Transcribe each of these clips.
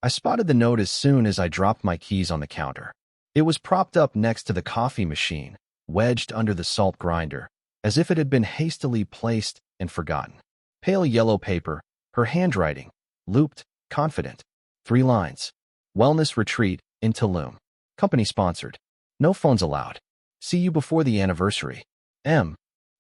I spotted the note as soon as I dropped my keys on the counter. It was propped up next to the coffee machine, wedged under the salt grinder, as if it had been hastily placed and forgotten. Pale yellow paper, her handwriting, looped, confident. 3 lines. Wellness retreat in Tulum. Company sponsored. No phones allowed. See you before the anniversary. M.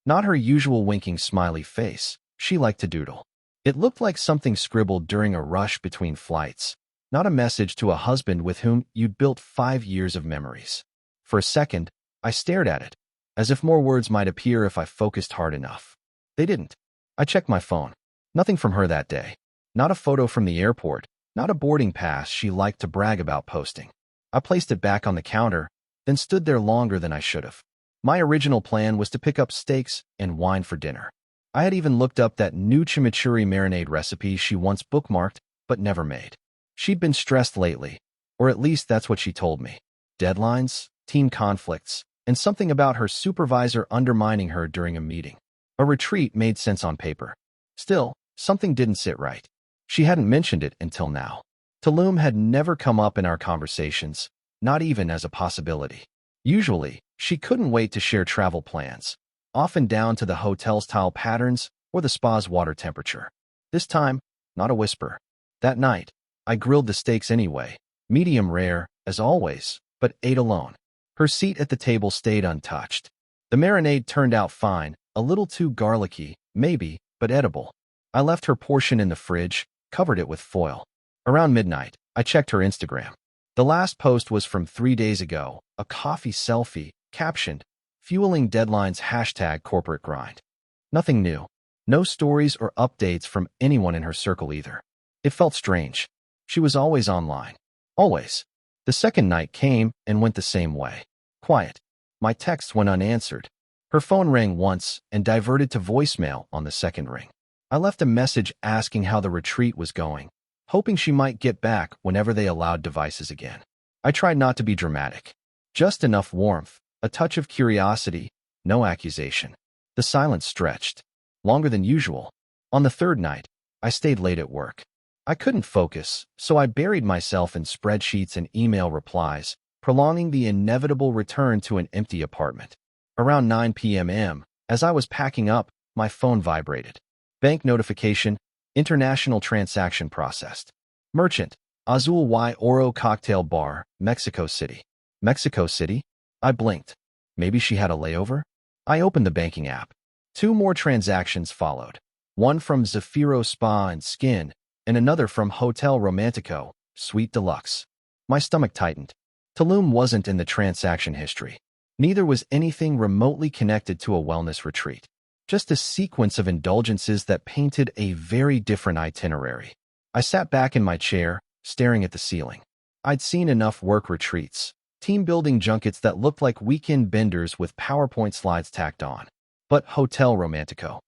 Not her usual winking smiley face. She liked to doodle. It looked like something scribbled during a rush between flights, not a message to a husband with whom you'd built 5 years of memories. For a second, I stared at it, as if more words might appear if I focused hard enough. They didn't. I checked my phone. Nothing from her that day. Not a photo from the airport, not a boarding pass she liked to brag about posting. I placed it back on the counter, then stood there longer than I should have. My original plan was to pick up steaks and wine for dinner. I had even looked up that new chimichurri marinade recipe she once bookmarked, but never made. She'd been stressed lately, or at least that's what she told me. Deadlines, team conflicts, and something about her supervisor undermining her during a meeting. A retreat made sense on paper. Still, something didn't sit right. She hadn't mentioned it until now. Tulum had never come up in our conversations, not even as a possibility. Usually, she couldn't wait to share travel plans, often down to the hotel's tile patterns or the spa's water temperature. This time, not a whisper. That night, I grilled the steaks anyway, medium rare, as always, but ate alone. Her seat at the table stayed untouched. The marinade turned out fine, a little too garlicky, maybe, but edible. I left her portion in the fridge, covered it with foil. Around midnight, I checked her Instagram. The last post was from 3 days ago, a coffee selfie, captioned, "Fueling deadlines #corporate grind." Nothing new. No stories or updates from anyone in her circle either. It felt strange. She was always online. Always. The second night came and went the same way. Quiet. My texts went unanswered. Her phone rang once and diverted to voicemail on the second ring. I left a message asking how the retreat was going, hoping she might get back whenever they allowed devices again. I tried not to be dramatic. Just enough warmth, a touch of curiosity, no accusation. The silence stretched. Longer than usual. On the third night, I stayed late at work. I couldn't focus, so I buried myself in spreadsheets and email replies, prolonging the inevitable return to an empty apartment. Around 9 p.m., as I was packing up, my phone vibrated. Bank notification, international transaction processed. Merchant, Azul y Oro Cocktail Bar, Mexico City. Mexico City? I blinked. Maybe she had a layover? I opened the banking app. 2 more transactions followed. One from Zafiro Spa and Skin, and another from Hotel Romantico, Suite Deluxe. My stomach tightened. Tulum wasn't in the transaction history. Neither was anything remotely connected to a wellness retreat. Just a sequence of indulgences that painted a very different itinerary. I sat back in my chair, staring at the ceiling. I'd seen enough work retreats, team-building junkets that looked like weekend benders with PowerPoint slides tacked on. But Hotel Romantico.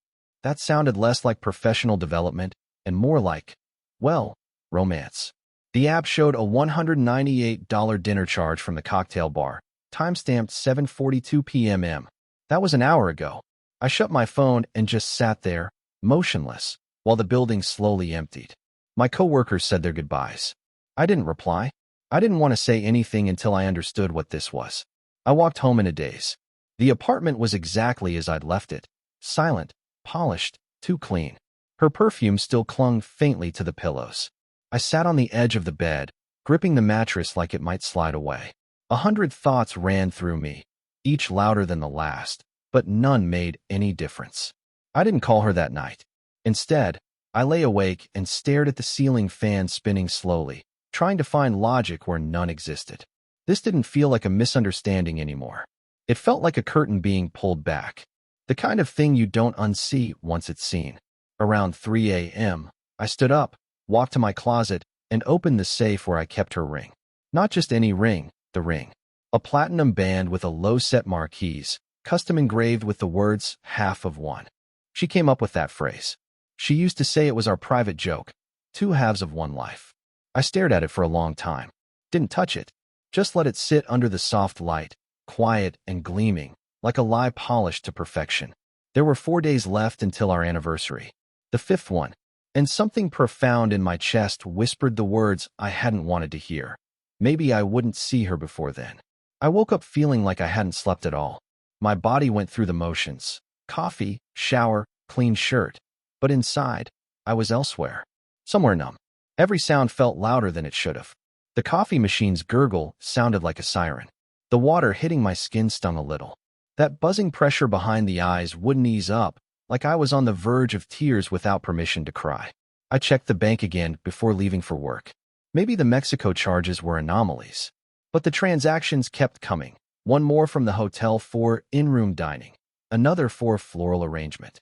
That sounded less like professional development and more like, well, romance. The app showed a $198 dinner charge from the cocktail bar, timestamped 7:42 p.m. That was an hour ago. I shut my phone and just sat there, motionless, while the building slowly emptied. My coworkers said their goodbyes. I didn't reply. I didn't want to say anything until I understood what this was. I walked home in a daze. The apartment was exactly as I'd left it. Silent, polished, too clean. Her perfume still clung faintly to the pillows. I sat on the edge of the bed, gripping the mattress like it might slide away. 100 thoughts ran through me, each louder than the last, but none made any difference. I didn't call her that night. Instead, I lay awake and stared at the ceiling fan spinning slowly, trying to find logic where none existed. This didn't feel like a misunderstanding anymore. It felt like a curtain being pulled back. The kind of thing you don't unsee once it's seen. Around 3 a.m., I stood up, walked to my closet, and opened the safe where I kept her ring. Not just any ring, the ring. A platinum band with a low-set marquise, custom engraved with the words, "half of one." She came up with that phrase. She used to say it was our private joke, 2 halves of one life. I stared at it for a long time. Didn't touch it. Just let it sit under the soft light, quiet and gleaming, like a lie polished to perfection. There were 4 days left until our anniversary. The 5th one. and something profound in my chest whispered the words I hadn't wanted to hear. Maybe I wouldn't see her before then. I woke up feeling like I hadn't slept at all. My body went through the motions. Coffee, shower, clean shirt. But inside, I was elsewhere. Somewhere numb. Every sound felt louder than it should have. The coffee machine's gurgle sounded like a siren. The water hitting my skin stung a little. That buzzing pressure behind the eyes wouldn't ease up, like I was on the verge of tears without permission to cry. I checked the bank again before leaving for work. Maybe the Mexico charges were anomalies. But the transactions kept coming. One more from the hotel for in-room dining. Another for floral arrangement.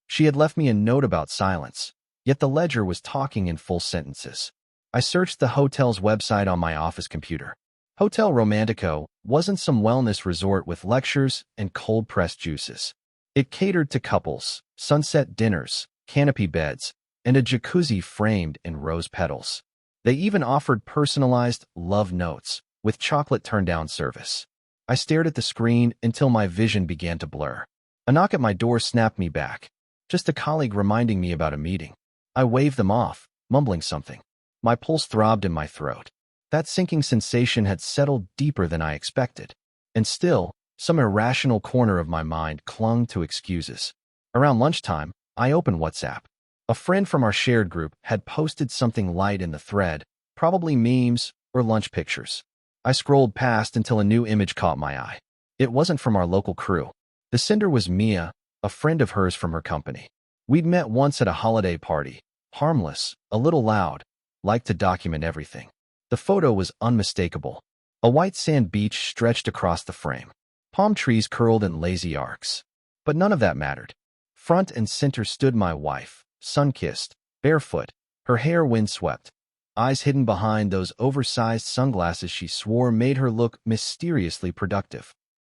She had left me a note about silence, yet the ledger was talking in full sentences. I searched the hotel's website on my office computer. Hotel Romantico wasn't some wellness resort with lectures and cold-pressed juices. It catered to couples, sunset dinners, canopy beds, and a jacuzzi framed in rose petals. They even offered personalized love notes with chocolate turn-down service. I stared at the screen until my vision began to blur. A knock at my door snapped me back. Just a colleague reminding me about a meeting. I waved them off, mumbling something. My pulse throbbed in my throat. That sinking sensation had settled deeper than I expected. And still, some irrational corner of my mind clung to excuses. Around lunchtime, I opened WhatsApp. A friend from our shared group had posted something light in the thread, probably memes or lunch pictures. I scrolled past until a new image caught my eye. It wasn't from our local crew. The sender was Mia, a friend of hers from her company. We'd met once at a holiday party. Harmless, a little loud, liked to document everything. The photo was unmistakable. A white sand beach stretched across the frame. Palm trees curled in lazy arcs. But none of that mattered. Front and center stood my wife, sun-kissed, barefoot, her hair windswept, eyes hidden behind those oversized sunglasses she swore made her look mysteriously productive.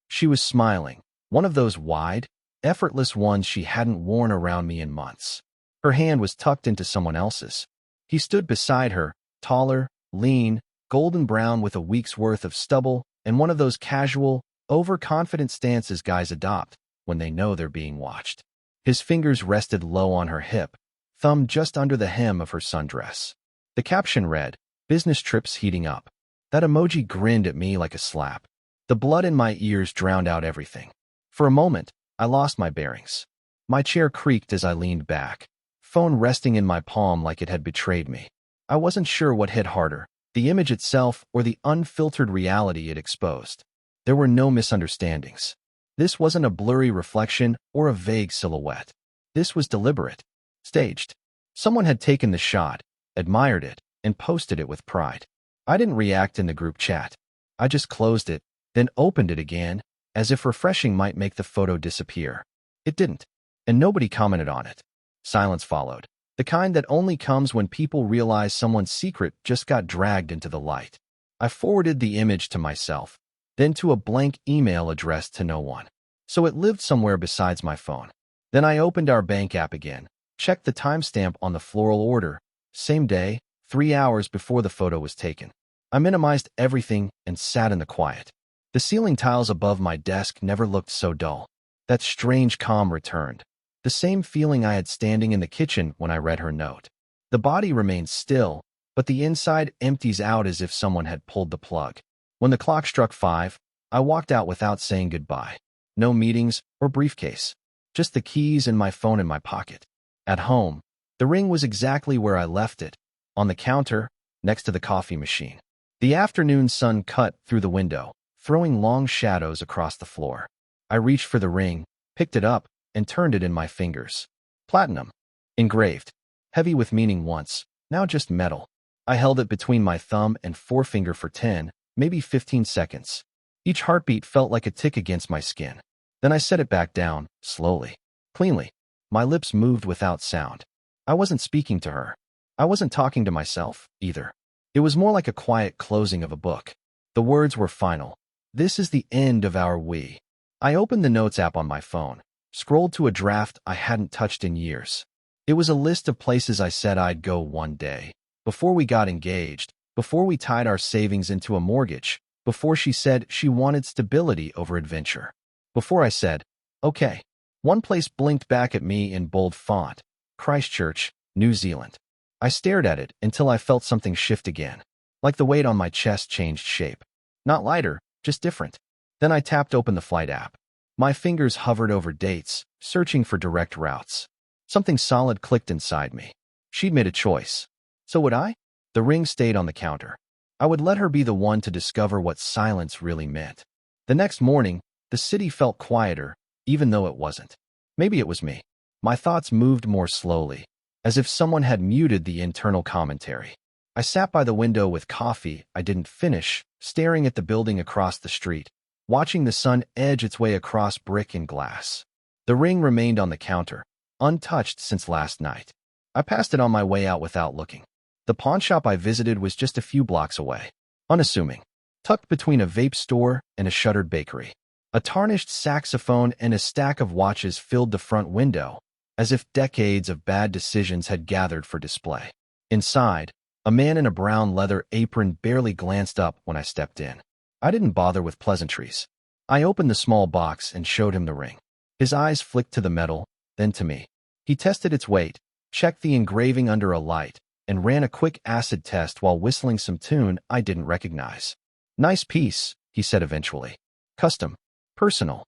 She was smiling, one of those wide, effortless ones she hadn't worn around me in months. Her hand was tucked into someone else's. He stood beside her, taller, lean, golden brown with a week's worth of stubble and one of those casual, overconfident stances guys adopt when they know they're being watched. His fingers rested low on her hip, thumb just under the hem of her sundress. The caption read, "Business trips heating up." That emoji grinned at me like a slap. The blood in my ears drowned out everything. For a moment, I lost my bearings. My chair creaked as I leaned back, phone resting in my palm like it had betrayed me. I wasn't sure what hit harder, the image itself or the unfiltered reality it exposed. There were no misunderstandings. This wasn't a blurry reflection or a vague silhouette. This was deliberate, staged. Someone had taken the shot, admired it, and posted it with pride. I didn't react in the group chat. I just closed it, then opened it again, as if refreshing might make the photo disappear. It didn't, and nobody commented on it. Silence followed, the kind that only comes when people realize someone's secret just got dragged into the light. I forwarded the image to myself, then to a blank email addressed to no one. So it lived somewhere besides my phone. Then I opened our bank app again, checked the timestamp on the floral order, same day, 3 hours before the photo was taken. I minimized everything and sat in the quiet. The ceiling tiles above my desk never looked so dull. That strange calm returned. The same feeling I had standing in the kitchen when I read her note. The body remains still, but the inside empties out as if someone had pulled the plug. When the clock struck 5, I walked out without saying goodbye. No meetings or briefcase. Just the keys and my phone in my pocket. At home, the ring was exactly where I left it, on the counter, next to the coffee machine. The afternoon sun cut through the window, throwing long shadows across the floor. I reached for the ring, picked it up, and turned it in my fingers. Platinum. Engraved. Heavy with meaning once, now just metal. I held it between my thumb and forefinger for 10, maybe 15 seconds. Each heartbeat felt like a tick against my skin. Then I set it back down, slowly, cleanly. My lips moved without sound. I wasn't speaking to her. I wasn't talking to myself, either. It was more like a quiet closing of a book. The words were final. This is the end of our we. I opened the notes app on my phone, scrolled to a draft I hadn't touched in years. It was a list of places I said I'd go one day, before we got engaged, before we tied our savings into a mortgage, before she said she wanted stability over adventure. Before I said, okay. One place blinked back at me in bold font, Christchurch, New Zealand. I stared at it until I felt something shift again, like the weight on my chest changed shape. Not lighter, just different. Then I tapped open the flight app. My fingers hovered over dates, searching for direct routes. Something solid clicked inside me. She'd made a choice. So would I? The ring stayed on the counter. I would let her be the one to discover what silence really meant. The next morning, the city felt quieter, even though it wasn't. Maybe it was me. My thoughts moved more slowly, as if someone had muted the internal commentary. I sat by the window with coffee I didn't finish, staring at the building across the street, watching the sun edge its way across brick and glass. The ring remained on the counter, untouched since last night. I passed it on my way out without looking. The pawnshop I visited was just a few blocks away, unassuming, tucked between a vape store and a shuttered bakery. A tarnished saxophone and a stack of watches filled the front window, as if decades of bad decisions had gathered for display. Inside, a man in a brown leather apron barely glanced up when I stepped in. I didn't bother with pleasantries. I opened the small box and showed him the ring. His eyes flicked to the metal, then to me. He tested its weight, checked the engraving under a light, and ran a quick acid test while whistling some tune I didn't recognize. "Nice piece," he said eventually. "Custom. Personal.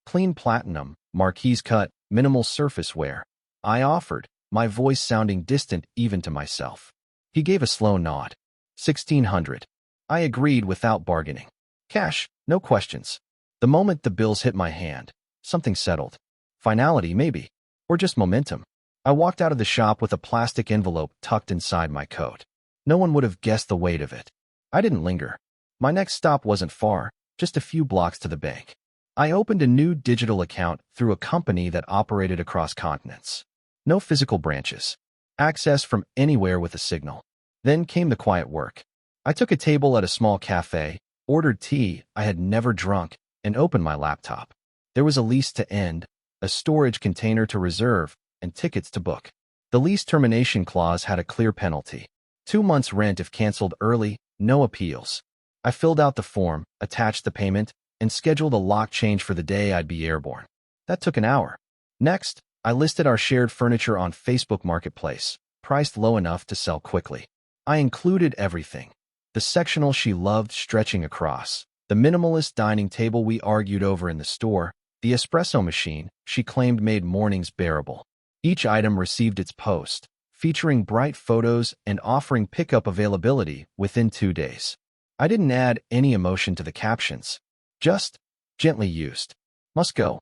Clean platinum, marquise cut, minimal surface wear." I offered, my voice sounding distant even to myself. He gave a slow nod. 1,600. I agreed without bargaining. Cash, no questions. The moment the bills hit my hand, something settled. Finality, maybe. Or just momentum. I walked out of the shop with a plastic envelope tucked inside my coat. No one would have guessed the weight of it. I didn't linger. My next stop wasn't far, just a few blocks to the bank. I opened a new digital account through a company that operated across continents. No physical branches. Access from anywhere with a signal. Then came the quiet work. I took a table at a small cafe, ordered tea I had never drunk, and opened my laptop. There was a lease to end, a storage container to reserve, and tickets to book. The lease termination clause had a clear penalty. 2 months' rent if canceled early, no appeals. I filled out the form, attached the payment, and scheduled a lock change for the day I'd be airborne. That took an hour. Next, I listed our shared furniture on Facebook Marketplace, priced low enough to sell quickly. I included everything. The sectional she loved stretching across, the minimalist dining table we argued over in the store, the espresso machine she claimed made mornings bearable. Each item received its post, featuring bright photos and offering pickup availability within 2 days. I didn't add any emotion to the captions. Just, gently used. Must go.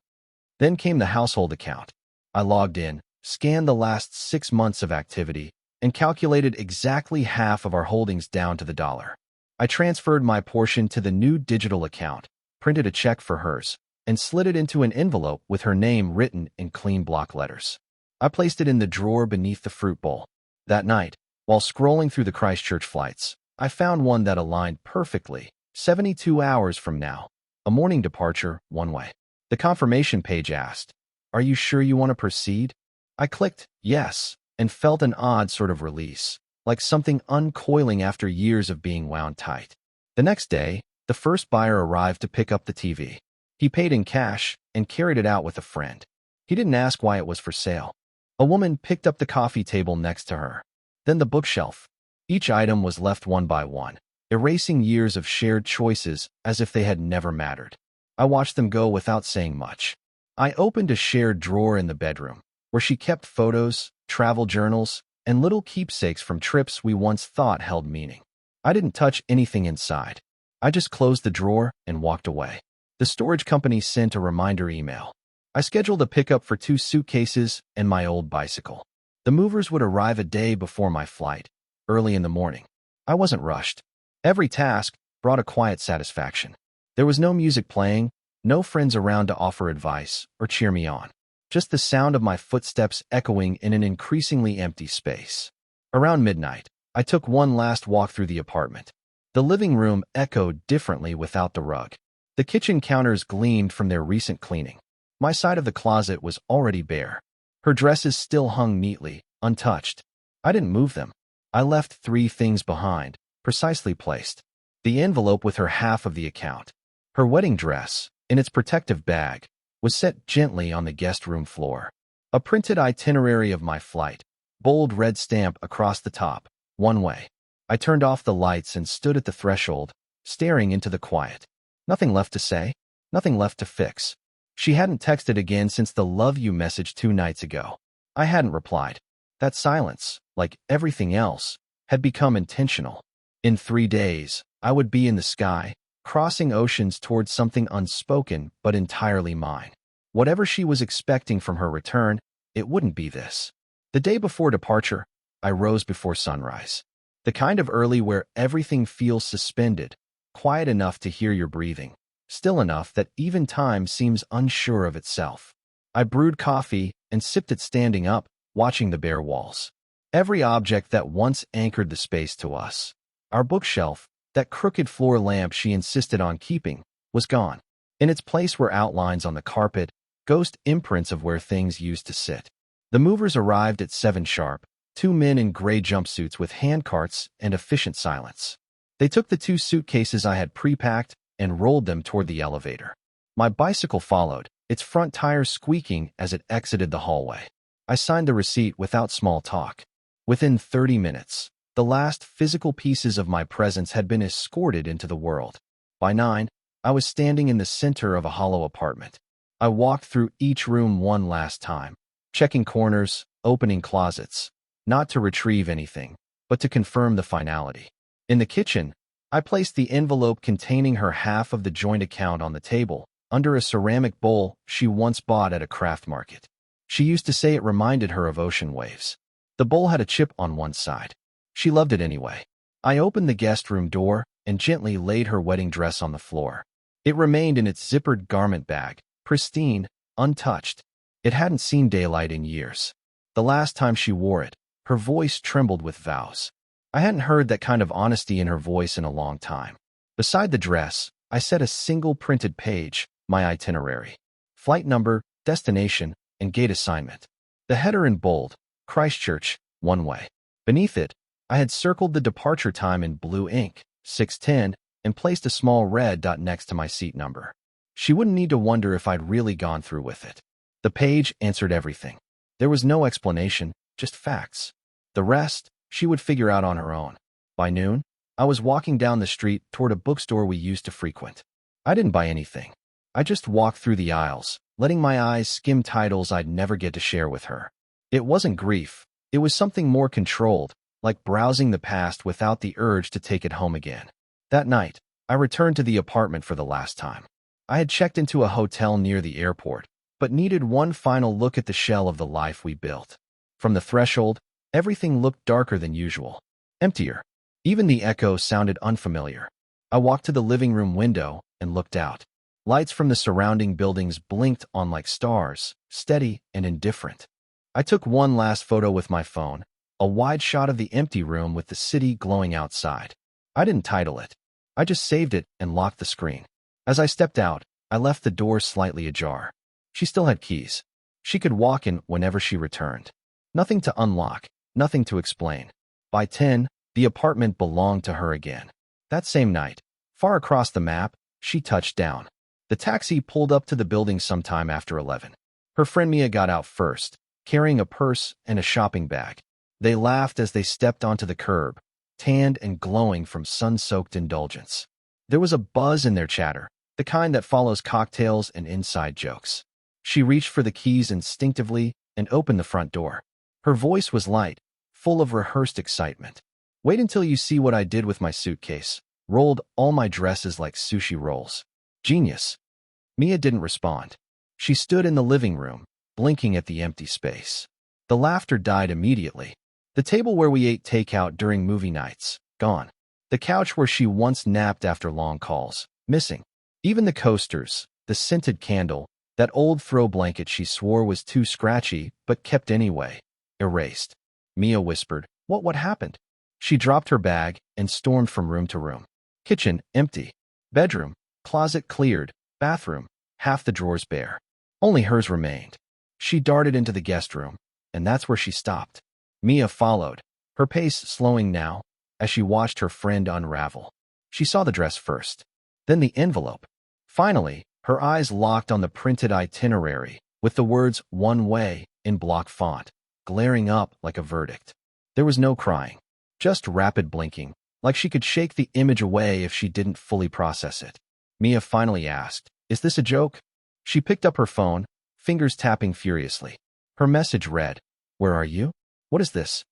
Then came the household account. I logged in, scanned the last 6 months of activity, and calculated exactly half of our holdings down to the dollar. I transferred my portion to the new digital account, printed a check for hers, and slid it into an envelope with her name written in clean block letters. I placed it in the drawer beneath the fruit bowl. That night, while scrolling through the Christchurch flights, I found one that aligned perfectly, 72 hours from now. A morning departure, one way. The confirmation page asked, "Are you sure you want to proceed?" I clicked yes, and felt an odd sort of release, like something uncoiling after years of being wound tight. The next day, the first buyer arrived to pick up the TV. He paid in cash and carried it out with a friend. He didn't ask why it was for sale. A woman picked up the coffee table next to her, then the bookshelf. Each item was left one by one, erasing years of shared choices as if they had never mattered. I watched them go without saying much. I opened a shared drawer in the bedroom, where she kept photos, travel journals, and little keepsakes from trips we once thought held meaning. I didn't touch anything inside. I just closed the drawer and walked away. The storage company sent a reminder email. I scheduled a pickup for 2 suitcases and my old bicycle. The movers would arrive a day before my flight, early in the morning. I wasn't rushed. Every task brought a quiet satisfaction. There was no music playing, no friends around to offer advice or cheer me on. Just the sound of my footsteps echoing in an increasingly empty space. Around midnight, I took one last walk through the apartment. The living room echoed differently without the rug. The kitchen counters gleamed from their recent cleaning. My side of the closet was already bare. Her dresses still hung neatly, untouched. I didn't move them. I left 3 things behind, precisely placed. The envelope with her half of the account. Her wedding dress, in its protective bag, was set gently on the guest room floor. A printed itinerary of my flight, bold red stamp across the top, one way. I turned off the lights and stood at the threshold, staring into the quiet. Nothing left to say, nothing left to fix. She hadn't texted again since the love you message 2 nights ago. I hadn't replied. That silence, like everything else, had become intentional. In 3 days, I would be in the sky, crossing oceans towards something unspoken but entirely mine. Whatever she was expecting from her return, it wouldn't be this. The day before departure, I rose before sunrise. The kind of early where everything feels suspended, quiet enough to hear your breathing, still enough that even time seems unsure of itself. I brewed coffee and sipped it standing up, watching the bare walls. Every object that once anchored the space to us. Our bookshelf, that crooked floor lamp she insisted on keeping, was gone. In its place were outlines on the carpet, ghost imprints of where things used to sit. The movers arrived at 7 sharp, 2 men in gray jumpsuits with handcarts and efficient silence. They took the 2 suitcases I had pre-packed and rolled them toward the elevator. My bicycle followed, its front tires squeaking as it exited the hallway. I signed the receipt without small talk. Within 30 minutes, the last physical pieces of my presence had been escorted into the world. By 9, I was standing in the center of a hollow apartment. I walked through each room one last time, checking corners, opening closets, not to retrieve anything, but to confirm the finality. In the kitchen, I placed the envelope containing her half of the joint account on the table, under a ceramic bowl she once bought at a craft market. She used to say it reminded her of ocean waves. The bowl had a chip on one side. She loved it anyway. I opened the guest room door and gently laid her wedding dress on the floor. It remained in its zippered garment bag, pristine, untouched. It hadn't seen daylight in years. The last time she wore it, her voice trembled with vows. I hadn't heard that kind of honesty in her voice in a long time. Beside the dress, I set a single printed page, my itinerary. Flight number, destination, and gate assignment. The header in bold, Christchurch, one way. Beneath it, I had circled the departure time in blue ink, 6:10, and placed a small red dot next to my seat number. She wouldn't need to wonder if I'd really gone through with it. The page answered everything. There was no explanation, just facts. The rest, she would figure out on her own. By noon, I was walking down the street toward a bookstore we used to frequent. I didn't buy anything. I just walked through the aisles, letting my eyes skim titles I'd never get to share with her. It wasn't grief. It was something more controlled, like browsing the past without the urge to take it home again. That night, I returned to the apartment for the last time. I had checked into a hotel near the airport, but needed one final look at the shell of the life we built. From the threshold, everything looked darker than usual. Emptier. Even the echo sounded unfamiliar. I walked to the living room window and looked out. Lights from the surrounding buildings blinked on like stars, steady and indifferent. I took one last photo with my phone, a wide shot of the empty room with the city glowing outside. I didn't title it. I just saved it and locked the screen. As I stepped out, I left the door slightly ajar. She still had keys. She could walk in whenever she returned. Nothing to unlock, nothing to explain. By 10, the apartment belonged to her again. That same night, far across the map, she touched down. The taxi pulled up to the building sometime after 11. Her friend Mia got out first, carrying a purse and a shopping bag. They laughed as they stepped onto the curb, tanned and glowing from sun-soaked indulgence. There was a buzz in their chatter, the kind that follows cocktails and inside jokes. She reached for the keys instinctively and opened the front door. Her voice was light, full of rehearsed excitement. Wait until you see what I did with my suitcase. Rolled all my dresses like sushi rolls. Genius. Mia didn't respond. She stood in the living room, blinking at the empty space. The laughter died immediately. The table where we ate takeout during movie nights, gone. The couch where she once napped after long calls, missing. Even the coasters, the scented candle, that old throw blanket she swore was too scratchy but kept anyway, erased. Mia whispered, What happened? She dropped her bag and stormed from room to room. Kitchen, empty. Bedroom, closet cleared. Bathroom, half the drawers bare. Only hers remained. She darted into the guest room, and that's where she stopped. Mia followed, her pace slowing now, as she watched her friend unravel. She saw the dress first, then the envelope. Finally, her eyes locked on the printed itinerary, with the words "one way" in block font. glaring up like a verdict. There was no crying, just rapid blinking, like she could shake the image away if she didn't fully process it. Mia finally asked, "Is this a joke?" She picked up her phone, fingers tapping furiously. Her message read, "Where are you? What is this?"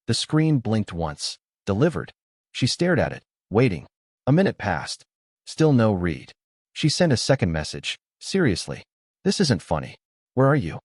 The screen blinked once. Delivered. She stared at it, waiting. A minute passed. Still no read. She sent a second message. "Seriously. This isn't funny. Where are you?"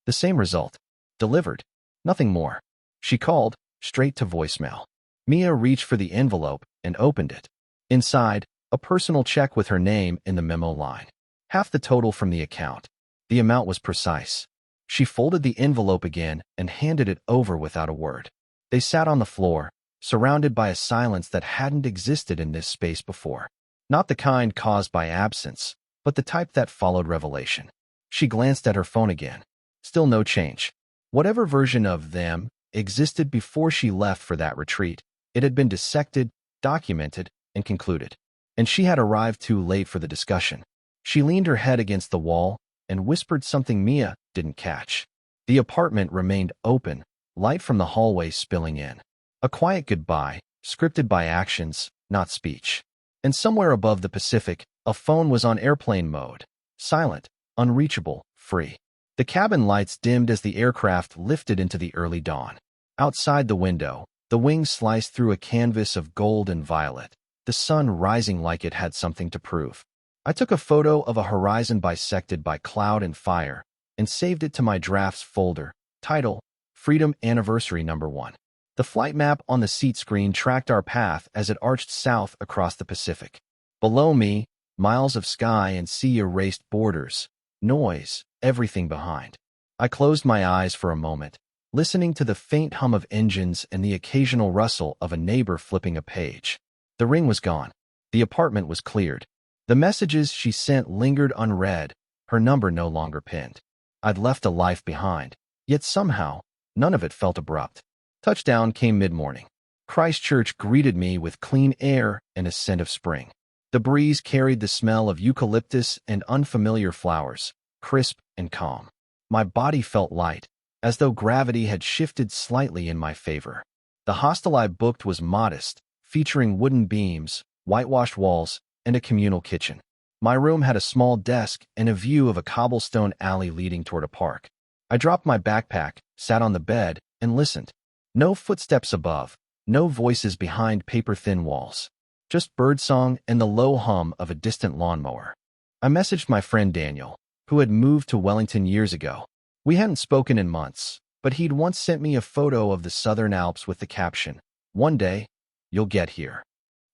The same result. Delivered. Nothing more. She called, straight to voicemail. Mia reached for the envelope and opened it. Inside, a personal check with her name in the memo line. Half the total from the account. The amount was precise. She folded the envelope again and handed it over without a word. They sat on the floor, surrounded by a silence that hadn't existed in this space before. Not the kind caused by absence, but the type that followed revelation. She glanced at her phone again. Still no change. Whatever version of them existed before she left for that retreat, it had been dissected, documented, and concluded. And she had arrived too late for the discussion. She leaned her head against the wall and whispered something Mia didn't catch. The apartment remained open, light from the hallway spilling in. A quiet goodbye, scripted by actions, not speech. And somewhere above the Pacific, a phone was on airplane mode. Silent, unreachable, free. The cabin lights dimmed as the aircraft lifted into the early dawn. Outside the window, the wings sliced through a canvas of gold and violet, the sun rising like it had something to prove. I took a photo of a horizon bisected by cloud and fire and saved it to my drafts folder. Title, Freedom Anniversary Number 1. The flight map on the seat screen tracked our path as it arched south across the Pacific. Below me, miles of sky and sea erased borders, noise, everything behind. I closed my eyes for a moment, listening to the faint hum of engines and the occasional rustle of a neighbor flipping a page. The ring was gone. The apartment was cleared. The messages she sent lingered unread, her number no longer pinned. I'd left a life behind, yet somehow, none of it felt abrupt. Touchdown came mid-morning. Christchurch greeted me with clean air and a scent of spring. The breeze carried the smell of eucalyptus and unfamiliar flowers, crisp and calm. My body felt light, as though gravity had shifted slightly in my favor. The hostel I booked was modest, featuring wooden beams, whitewashed walls, and a communal kitchen. My room had a small desk and a view of a cobblestone alley leading toward a park. I dropped my backpack, sat on the bed, and listened. No footsteps above, no voices behind paper-thin walls. Just birdsong and the low hum of a distant lawnmower. I messaged my friend Daniel, who had moved to Wellington years ago. We hadn't spoken in months, but he'd once sent me a photo of the Southern Alps with the caption, "One day, you'll get here."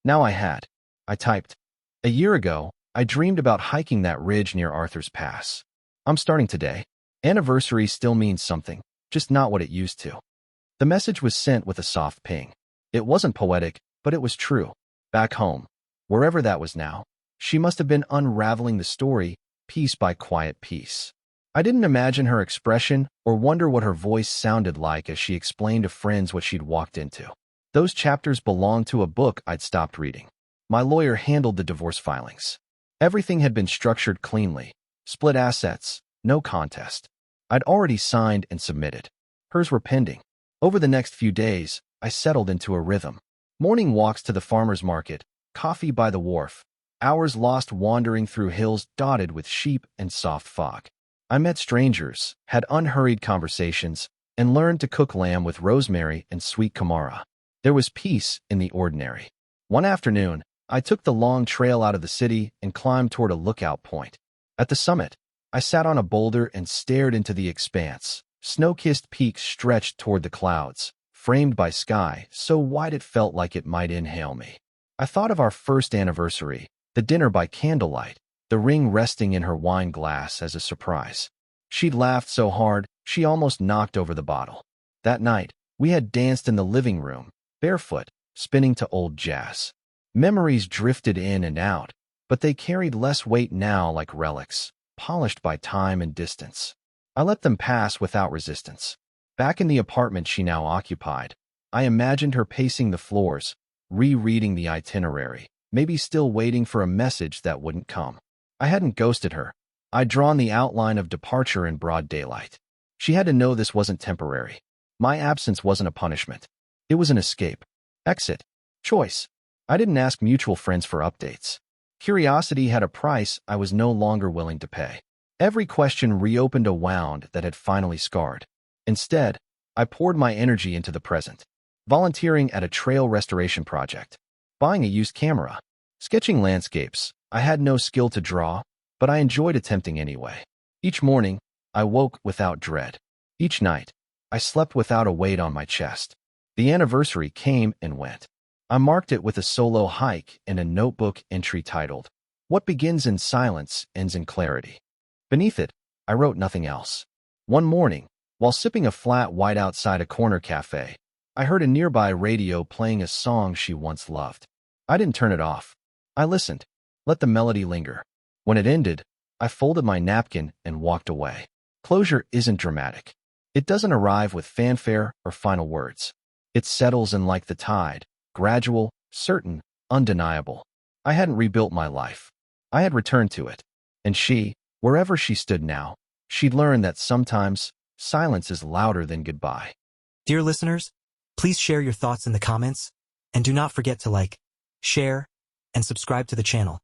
Now I had. I typed. "A year ago, I dreamed about hiking that ridge near Arthur's Pass. I'm starting today. Anniversary still means something, just not what it used to." The message was sent with a soft ping. It wasn't poetic, but it was true. Back home, wherever that was now, she must have been unraveling the story, piece by quiet piece. I didn't imagine her expression or wonder what her voice sounded like as she explained to friends what she'd walked into. Those chapters belonged to a book I'd stopped reading. My lawyer handled the divorce filings. Everything had been structured cleanly. Split assets, no contest. I'd already signed and submitted. Hers were pending. Over the next few days, I settled into a rhythm. Morning walks to the farmer's market, coffee by the wharf, hours lost wandering through hills dotted with sheep and soft fog. I met strangers, had unhurried conversations, and learned to cook lamb with rosemary and sweet kamara. There was peace in the ordinary. One afternoon, I took the long trail out of the city and climbed toward a lookout point. At the summit, I sat on a boulder and stared into the expanse. Snow-kissed peaks stretched toward the clouds, framed by sky so wide it felt like it might inhale me. I thought of our first anniversary, the dinner by candlelight, the ring resting in her wine glass as a surprise. She'd laughed so hard, she almost knocked over the bottle. That night, we had danced in the living room, barefoot, spinning to old jazz. Memories drifted in and out, but they carried less weight now like relics, polished by time and distance. I let them pass without resistance. Back in the apartment she now occupied, I imagined her pacing the floors, rereading the itinerary, maybe still waiting for a message that wouldn't come. I hadn't ghosted her. I'd drawn the outline of departure in broad daylight. She had to know this wasn't temporary. My absence wasn't a punishment. It was an escape. Exit. Choice. I didn't ask mutual friends for updates. Curiosity had a price I was no longer willing to pay. Every question reopened a wound that had finally scarred. Instead, I poured my energy into the present. Volunteering at a trail restoration project. Buying a used camera. Sketching landscapes. I had no skill to draw, but I enjoyed attempting anyway. Each morning, I woke without dread. Each night, I slept without a weight on my chest. The anniversary came and went. I marked it with a solo hike and a notebook entry titled, "What begins in silence ends in clarity." Beneath it, I wrote nothing else. One morning, while sipping a flat white outside a corner cafe, I heard a nearby radio playing a song she once loved. I didn't turn it off. I listened, let the melody linger. When it ended, I folded my napkin and walked away. Closure isn't dramatic. It doesn't arrive with fanfare or final words. It settles in like the tide, gradual, certain, undeniable. I hadn't rebuilt my life. I had returned to it. And she, wherever she stood now, she'd learned that sometimes silence is louder than goodbye. Dear listeners, please share your thoughts in the comments, and do not forget to like, share, and subscribe to the channel.